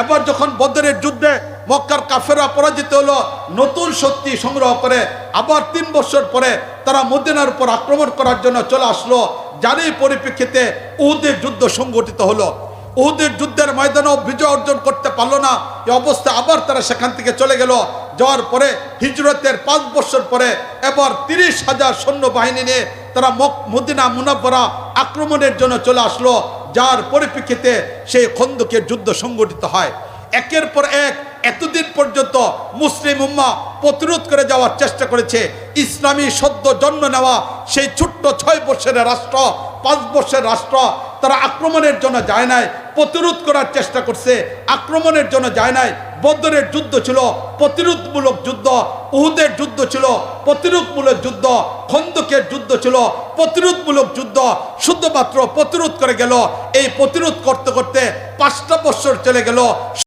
এবার যখন বদরের যুদ্ধে মক্কার কাফেররা পরাজিত হলো, নতুন শক্তি সংগ্রহ করে আবার 3 বছর পরে তারা মদিনার উপর আক্রমণ করার জন্য চলে আসলো। যারই পরিপ্রেক্ষিতে উহুদের যুদ্ধ সংগঠিত হলো। উহুদের যুদ্ধের ময়দানেও বিজয় অর্জন করতে পারলো না। এই অবস্থা আবার তারা সেখান থেকে চলে গেল। যাওয়ার পরে হিজরতের 5 বছর পরে এবার 30,000 সৈন্যবাহিনী নিয়ে তারা মদিনা মুনাফফরা আক্রমণের জন্য চলে আসলো। যার পরিপ্রেক্ষিতে সেই খন্দকের যুদ্ধ সংগঠিত হয়। একের পর এক এতদিন পর্যন্ত মুসলিম উম্মাহ প্রতিরোধ করে যাওয়ার চেষ্টা করেছে। ইসলামী সদ্য জন্ম নেওয়া সেই ছোট্ট 6 বছরের রাষ্ট্র, 5 বছরের রাষ্ট্র, তারা আক্রমণের জন্য যায় নাই, প্রতিরোধ করার চেষ্টা করছে, আক্রমণের জন্য যায় নাই। বদরের যুদ্ধ ছিল প্রতিরোধমূলক যুদ্ধ, উহুদের যুদ্ধ ছিল প্রতিরোধমূলক যুদ্ধ, খন্দকের যুদ্ধ ছিল প্রতিরোধমূলক যুদ্ধ। শুধুমাত্র প্রতিরোধ করে গেল। এই প্রতিরোধ করতে করতে 5টা বছর চলে গেল।